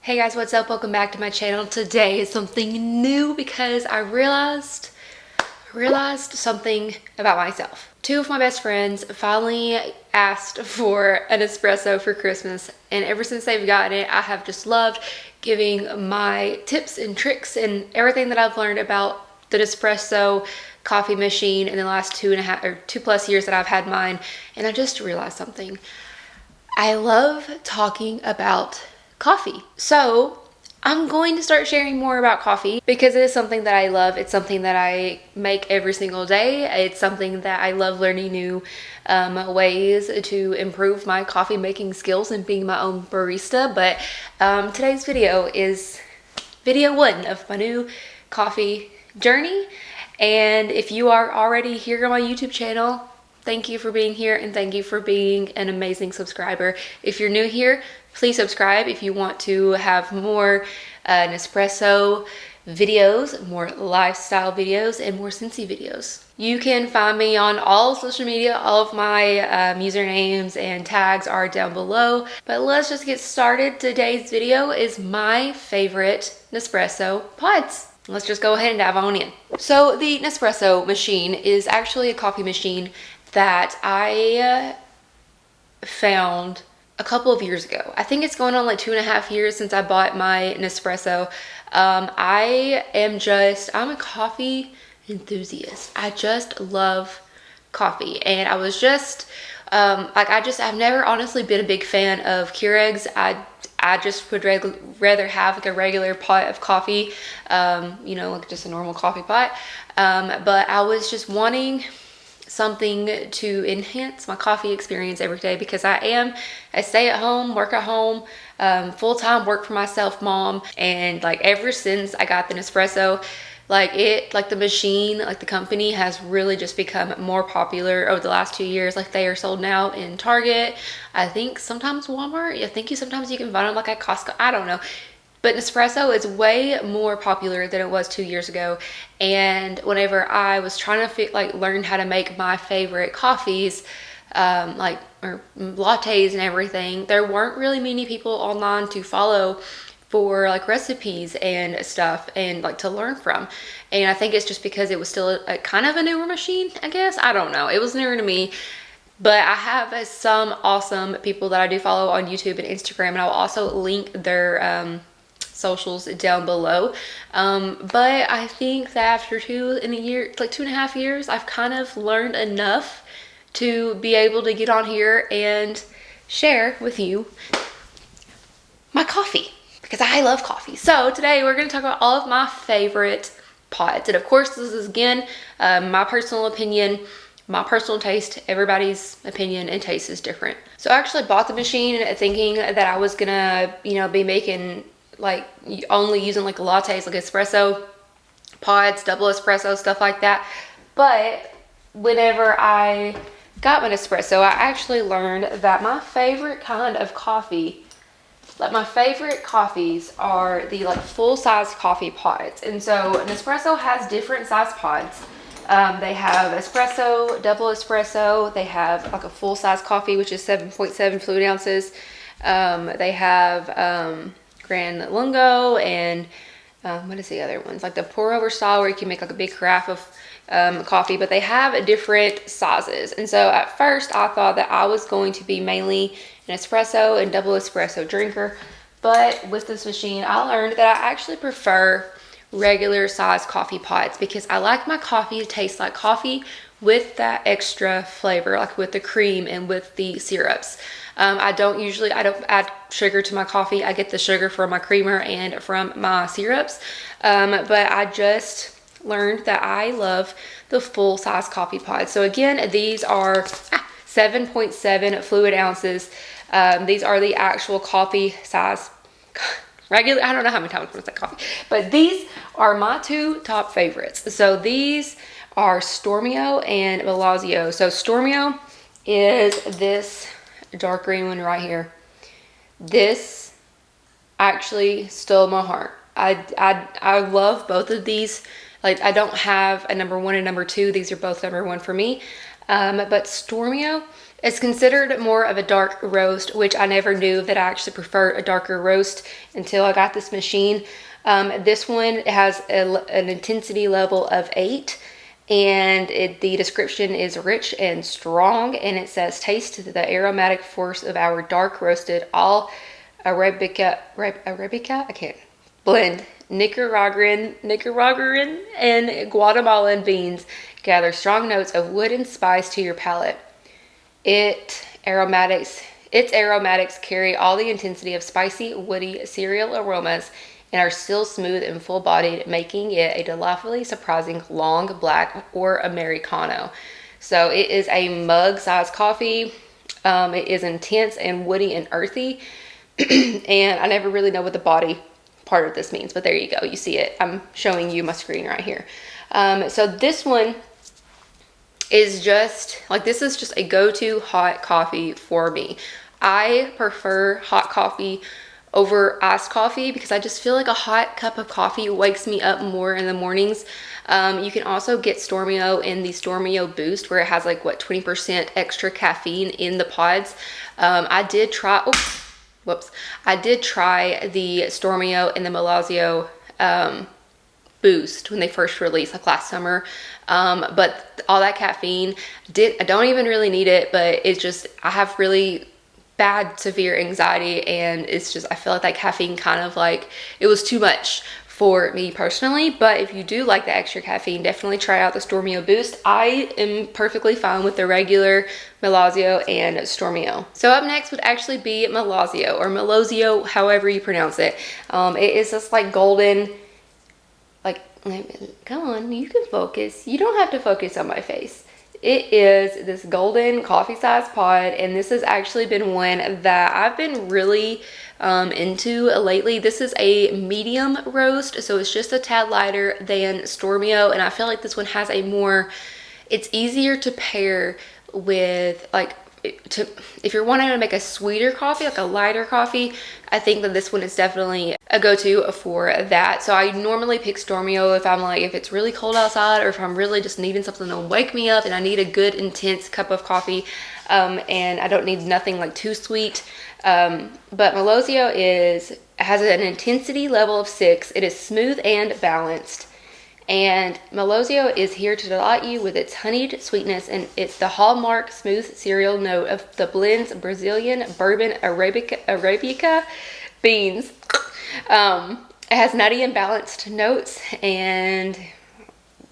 Hey guys, what's up? Welcome back to my channel. Today is something new because I realized something about myself. Two of my best friends finally asked for an espresso for Christmas, and ever since they've gotten it, I have just loved giving my tips and tricks and everything that I've learned about the Nespresso coffee machine in the last 2+ years that I've had mine. And I just realized something. I love talking about coffee. So I'm going to start sharing more about coffee because it is something that I love. It's something that I make every single day. It's something that I love learning new ways to improve my coffee making skills and being my own barista. But today's video is video 1 of my new coffee journey. And if you are already here on my YouTube channel, thank you for being here and thank you for being an amazing subscriber. If you're new here, please subscribe if you want to have more Nespresso videos, more lifestyle videos, and more Scentsy videos. You can find me on all social media. All of my usernames and tags are down below. But let's just get started. Today's video is my favorite Nespresso pods. Let's just go ahead and dive on in. So the Nespresso machine is actually a coffee machine that I found a couple of years ago. I think it's going on like 2.5 years since I bought my Nespresso. I'm a coffee enthusiast. I just love coffee, and I was just I've never honestly been a big fan of Keurigs. I just would rather have like a regular pot of coffee, like just a normal coffee pot. But I was just wanting something to enhance my coffee experience every day because I stay at home, work at home, full-time work for myself mom. And like ever since I got the Nespresso, the machine, the company has really just become more popular over the last 2 years. Like they are sold now in Target, I think sometimes Walmart. I think sometimes you can find them like at Costco. I don't know. But Nespresso is way more popular than it was 2 years ago. And whenever I was trying to learn how to make my favorite coffees, or lattes and everything, there weren't really many people online to follow for recipes and stuff and to learn from. And I think it's just because it was still a kind of a newer machine, I guess. I don't know. It was newer to me. But I have some awesome people that I do follow on YouTube and Instagram, and I'll also link their socials down below. But I think that after 2.5 years, I've kind of learned enough to be able to get on here and share with you my coffee, because I love coffee. So today we're going to talk about all of my favorite pods. And of course, this is again my personal opinion, my personal taste. Everybody's opinion and taste is different. So I actually bought the machine thinking that I was gonna be making only using lattes, espresso pods, double espresso, stuff like that. But whenever I got my Nespresso, I actually learned that my favorite kind of coffee, my favorite coffees are the full-size coffee pods. And so Nespresso has different size pods. They have espresso, double espresso. They have a full-size coffee, which is 7.7 fluid ounces. They have Grand Lungo and what is the other ones? The pour over style, where you can make a big carafe of coffee. But they have different sizes. And so at first I thought that I was going to be mainly an espresso and double espresso drinker. But with this machine, I learned that I actually prefer regular size coffee pods because I like my coffee to taste like coffee with that extra flavor, with the cream and with the syrups. I don't add sugar to my coffee. I get the sugar from my creamer and from my syrups. But I just learned that I love the full size coffee pods. So again, these are 7.7 fluid ounces. These are the actual coffee size. Regular, I don't know how many times I'm going to say coffee, but these are my two top favorites. So these are Stormio and Melozio. So Stormio is this dark green one right here. This actually stole my heart. I love both of these. I don't have a number 1 and number 2. These are both number 1 for me. But Stormio is considered more of a dark roast, which I never knew that I actually preferred a darker roast until I got this machine. This one has an intensity level of 8, and the description is rich and strong, and it says, taste the aromatic force of our dark roasted all Arabica, I can't blend, Nicaraguan and Guatemalan beans gather strong notes of wood and spice to your palate. Its aromatics carry all the intensity of spicy, woody cereal aromas and are still smooth and full-bodied, making it a delightfully surprising long black or Americano. So it is a mug-sized coffee. It is intense and woody and earthy. And I never really know what the body part of this means, but there you go. You see it. I'm showing you my screen right here. So this one is just like, this is just a go-to hot coffee for me. I prefer hot coffee over iced coffee because I just feel like a hot cup of coffee wakes me up more in the mornings. You can also get Stormio in the Stormio Boost, where it has like, what, 20% extra caffeine in the pods. I did try the Stormio and the Melozio Boost when they first released, like last summer. But all that caffeine, I don't even really need it, but it's just, I have really bad severe anxiety, and it's just, I feel like that caffeine kind of like, it was too much for me personally. But if you do like the extra caffeine, definitely try out the Stormio Boost. I am perfectly fine with the regular Melozio and Stormio. So up next would actually be Melozio, or Melozio, however you pronounce it. It is this like golden, like, come on, you can focus. You don't have to focus on my face. It is this golden coffee size pod, and this has actually been one that I've been really into lately. This is a medium roast, so it's just a tad lighter than Stormio, and I feel like this one has a more, it's easier to pair with, like, if you're wanting to make a sweeter coffee, like a lighter coffee, I think that this one is definitely a go-to for that. So I normally pick Stormio if I'm like, if it's really cold outside, or if I'm really just needing something to wake me up and I need a good intense cup of coffee, and I don't need nothing like too sweet. But Melozio has an intensity level of 6. It is smooth and balanced. And Melozio is here to delight you with its honeyed sweetness, and it's the hallmark smooth cereal note of the blend's Brazilian bourbon Arabica beans. It has nutty and balanced notes, and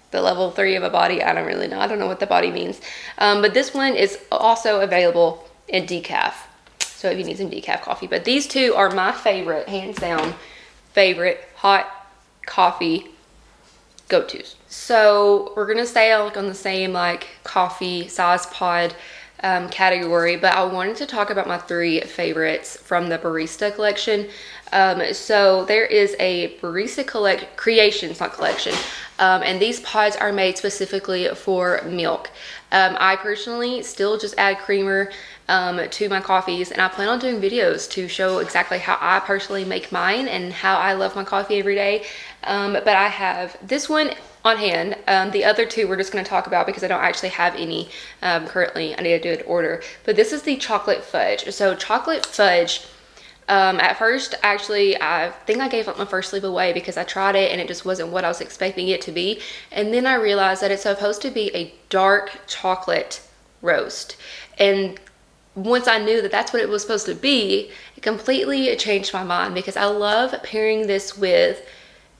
the level 3 of a body, I don't really know. I don't know what the body means. But this one is also available in decaf, so if you need some decaf coffee. But these two are my favorite, hands down, favorite hot coffee go-tos. So we're gonna stay on the same like coffee size pod category, but I wanted to talk about my 3 favorites from the Barista collection. So there is a Barista Creations, not collection, and these pods are made specifically for milk. I personally still just add creamer to my coffees, and I plan on doing videos to show exactly how I personally make mine and how I love my coffee every day. But I have this one on hand. The other 2 we're just going to talk about because I don't actually have any currently. I need to do an order. But this is the chocolate fudge. So chocolate fudge, at first, actually, I think I gave up my first sleep away because I tried it and it just wasn't what I was expecting it to be. And then I realized that it's supposed to be a dark chocolate roast. And once I knew that that's what it was supposed to be, it completely changed my mind, because I love pairing this with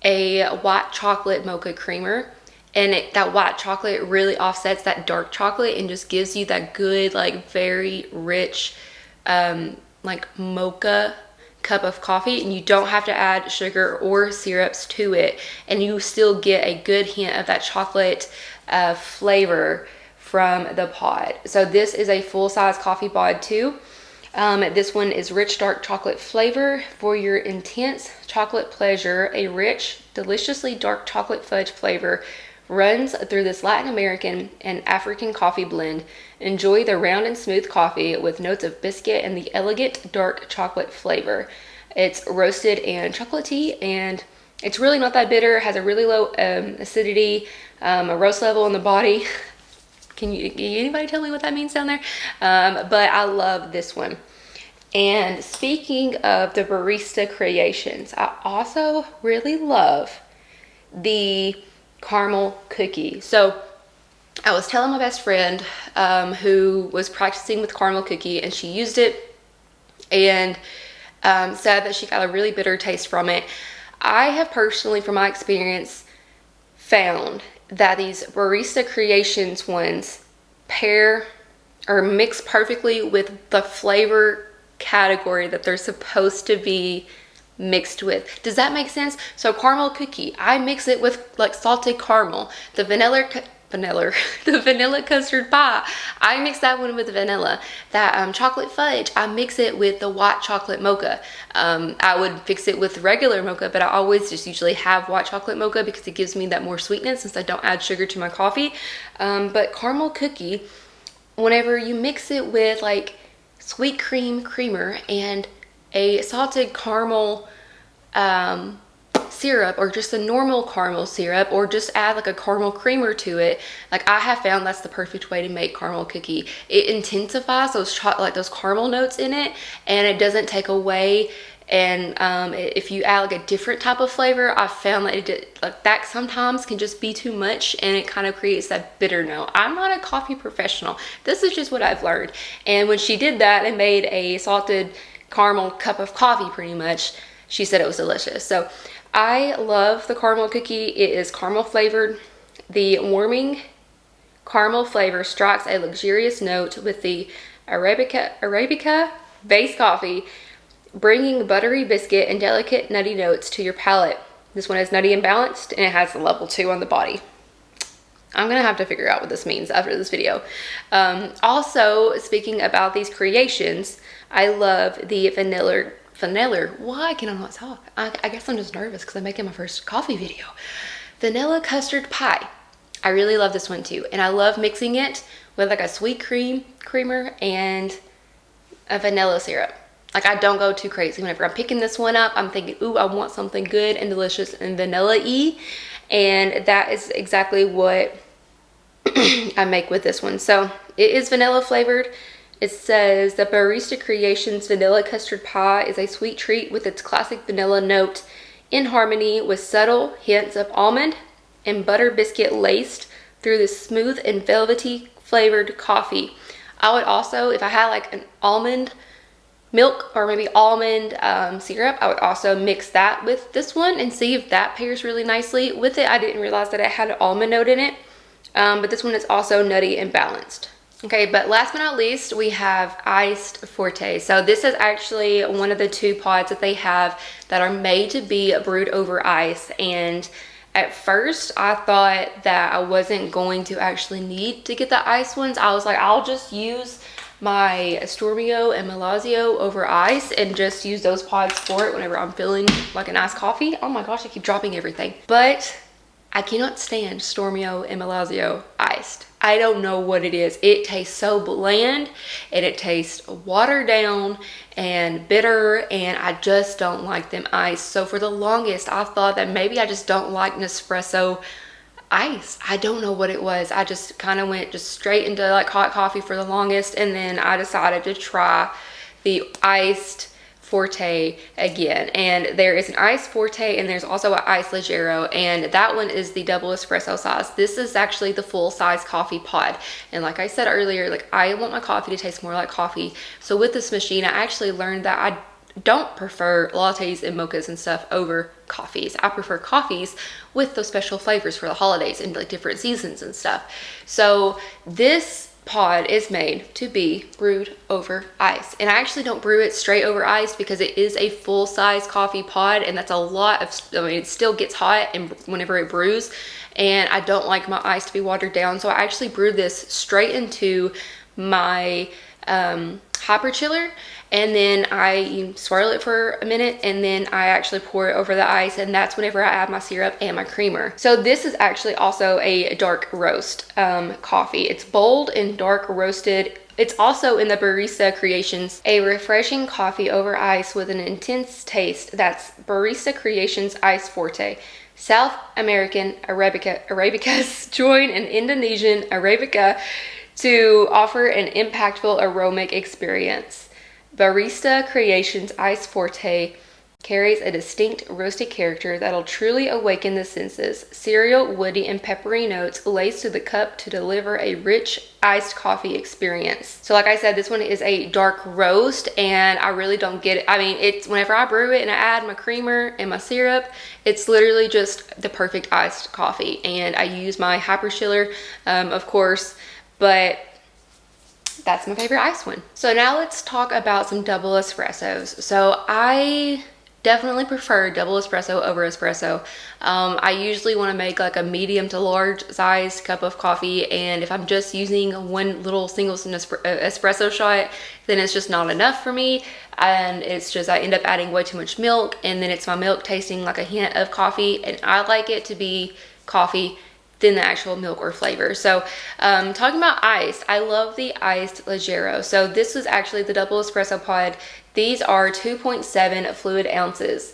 a white chocolate mocha creamer, and that white chocolate really offsets that dark chocolate and just gives you that good, like, very rich like mocha cup of coffee, and you don't have to add sugar or syrups to it, and you still get a good hint of that chocolate flavor from the pod. So this is a full-size coffee pod too. This one is rich dark chocolate flavor for your intense chocolate pleasure. A rich, deliciously dark chocolate fudge flavor runs through this Latin American and African coffee blend. Enjoy the round and smooth coffee with notes of biscuit and the elegant dark chocolate flavor. It's roasted and chocolatey, and it's really not that bitter. It has a really low acidity, a roast level in the body. Can anybody tell me what that means down there? But I love this one. And speaking of the Barista Creations, I also really love the caramel cookie. So I was telling my best friend who was practicing with caramel cookie, and she used it and said that she got a really bitter taste from it. I have personally, from my experience, found that these Barista Creations ones pair or mix perfectly with the flavor category that they're supposed to be mixed with. Does that make sense? So caramel cookie, I mix it with like salted caramel. The the vanilla custard pie, I mix that one with vanilla. That chocolate fudge, I mix it with the white chocolate mocha. I would fix it with regular mocha, but I always just usually have white chocolate mocha because it gives me that more sweetness since I don't add sugar to my coffee. But caramel cookie, whenever you mix it with like sweet cream creamer and a salted caramel syrup, or just a normal caramel syrup, or just add like a caramel creamer to it, like I have found that's the perfect way to make caramel cookie. It intensifies those those caramel notes in it, and it doesn't take away. And if you add like a different type of flavor, I've found that that sometimes can just be too much, and it kind of creates that bitter note. I'm not a coffee professional. This is just what I've learned. And when she did that and made a salted caramel cup of coffee, pretty much, she said it was delicious. So I love the caramel cookie. It is caramel flavored. The warming caramel flavor strikes a luxurious note with the Arabica base coffee, bringing buttery biscuit and delicate nutty notes to your palate. This one is nutty and balanced, and it has a level 2 on the body. I'm gonna have to figure out what this means after this video. Also, speaking about these creations, I love the vanilla, why can I not talk? I guess I'm just nervous because I'm making my first coffee video. Vanilla custard pie. I really love this one too. And I love mixing it with like a sweet creamer and a vanilla syrup. Like I don't go too crazy. Whenever I'm picking this one up, I'm thinking, ooh, I want something good and delicious and vanilla-y. And that is exactly what I make with this one. So it is vanilla flavored. It says the Barista Creations Vanilla Custard Pie is a sweet treat with its classic vanilla note in harmony with subtle hints of almond and butter biscuit laced through the smooth and velvety flavored coffee. I would also, if I had like an almond milk or maybe almond syrup, I would also mix that with this one and see if that pairs really nicely with it. I didn't realize that it had an almond note in it, but this one is also nutty and balanced. Okay, but last but not least, we have iced Forte. So this is actually one of the 2 pods that they have that are made to be brewed over ice. And at first, I thought that I wasn't going to actually need to get the ice ones. I was like, I'll just use my Stormio and Melozio over ice and just use those pods for it whenever I'm feeling like a nice coffee. Oh my gosh, I keep dropping everything. But I cannot stand Stormio and Melozio iced. I don't know what it is. It tastes so bland and it tastes watered down and bitter, and I just don't like them iced. So for the longest, I thought that maybe I just don't like Nespresso ice. I don't know what it was. I just kind of went just straight into like hot coffee for the longest, and then I decided to try the iced Forte again. And there is an iced Forte and there's also an iced Leggero, and that one is the double espresso size. This is actually the full size coffee pod, and like I said earlier, like I want my coffee to taste more like coffee. So with this machine, I actually learned that I don't prefer lattes and mochas and stuff over coffees. I prefer coffees with those special flavors for the holidays and like different seasons and stuff. So this pod is made to be brewed over ice, and I actually don't brew it straight over ice because it is a full-size coffee pod, and that's a lot of, I mean, it still gets hot and whenever it brews, and I don't like my ice to be watered down. So I actually brew this straight into my hyper chiller, and then I swirl it for a minute, and then I actually pour it over the ice, and that's whenever I add my syrup and my creamer. So this is actually also a dark roast coffee. It's bold and dark roasted. It's also in the Barista Creations, a refreshing coffee over ice with an intense taste. That's Barista Creations Ice Forte. South American Arabicas join an Indonesian Arabica to offer an impactful aromatic experience. Barista Creations Ice Forte carries a distinct roasted character that'll truly awaken the senses. Cereal, woody, and peppery notes lace through the cup to deliver a rich iced coffee experience. So like I said, this one is a dark roast, and I really don't get it. I mean, it's whenever I brew it and I add my creamer and my syrup, it's literally just the perfect iced coffee. And I use my hyper chiller, of course, but that's my favorite ice one. So now let's talk about some double espressos. So I definitely prefer double espresso over espresso. I usually want to make like a medium to large sized cup of coffee, and if I'm just using one little single espresso shot, then it's just not enough for me, and it's just I end up adding way too much milk, and then it's my milk tasting like a hint of coffee, and I like it to be coffee than the actual milk or flavor. So talking about iced, I love the iced Leggero. So this was actually the double espresso pod. These are 2.7 fluid ounces.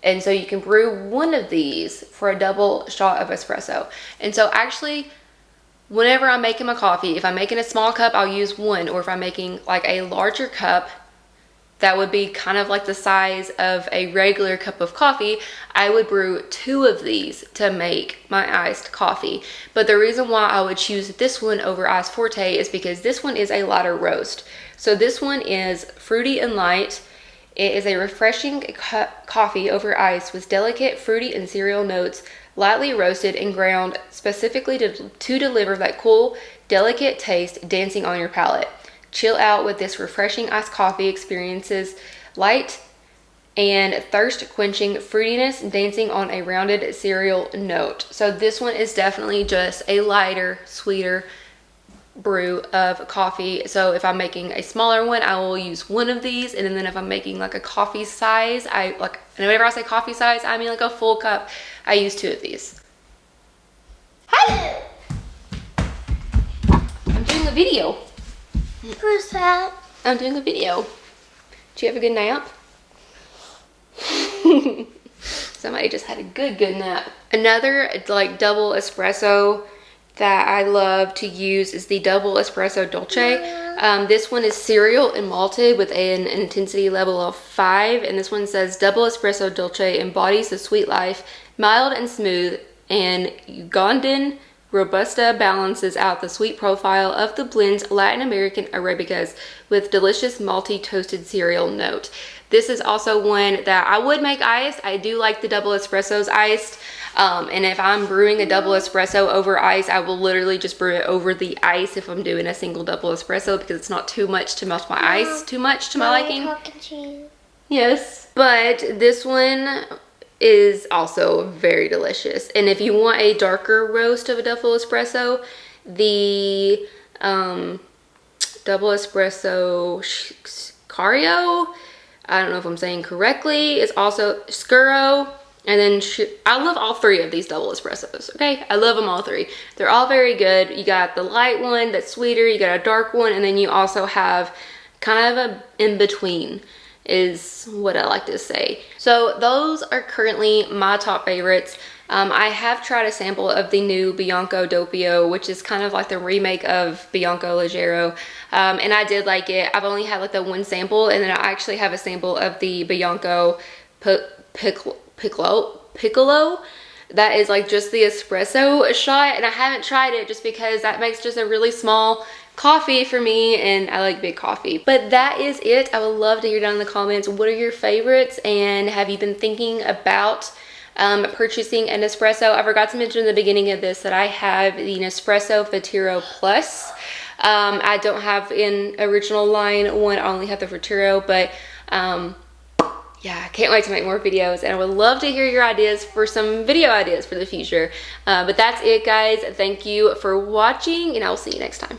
And so you can brew one of these for a double shot of espresso. And so actually, whenever I'm making my coffee, if I'm making a small cup, I'll use one. Or if I'm making like a larger cup, that would be kind of like the size of a regular cup of coffee, I would brew 2 of these to make my iced coffee. But the reason why I would choose this one over Ice Forte is because this one is a lighter roast. So this one is fruity and light. It is a refreshing coffee over ice with delicate fruity and cereal notes, lightly roasted and ground specifically to deliver that cool, delicate taste dancing on your palate. Chill out with this refreshing iced coffee experiences, light and thirst quenching fruitiness dancing on a rounded cereal note. So this one is definitely just a lighter, sweeter brew of coffee. So if I'm making a smaller one, I will use one of these, and then if I'm making like a coffee size, and whenever I say coffee size, I mean like a full cup, I use 2 of these. Hi! I'm doing a video. Who's that? I'm doing a video. Did you have a good nap? Somebody just had a good nap. Another like double espresso that I love to use is the double espresso dolce. This one is cereal and malted with an intensity level of 5, and this one says double espresso dolce embodies the sweet life, mild and smooth, and Ugandan Robusta balances out the sweet profile of the blend's Latin American Arabicas with delicious malty toasted cereal note. This is also one that I would make iced. I do like the double espressos iced. And if I'm brewing a double espresso over ice, I will literally just brew it over the ice if I'm doing a single double espresso, because it's not too much to melt my ice too much to my liking. Talking to you. Yes, but this one is also very delicious. And if you want a darker roast of a double espresso, the double espresso Chiaro, I don't know if I'm saying correctly, it's also Scruo. And then I love all 3 of these double espressos, okay? I love them all 3. They're all very good. You got the light one that's sweeter, you got a dark one, and then you also have kind of a in-between is what I like to say. So those are currently my top favorites. I have tried a sample of the new Bianco Doppio, which is kind of like the remake of Bianco Leggero, and I did like it. I've only had like the one sample, and then I actually have a sample of the Bianco Piccolo. That is like just the espresso shot, and I haven't tried it just because that makes just a really small coffee for me, and I like big coffee. But that is it. I would love to hear down in the comments, what are your favorites, and have you been thinking about purchasing an Nespresso? I forgot to mention in the beginning of this that I have the Nespresso Vertuo Plus. I don't have an original line one, I only have the Vertuo, but yeah, I can't wait to make more videos, and I would love to hear your ideas for some video ideas for the future. But that's it, guys. Thank you for watching, and I will see you next time.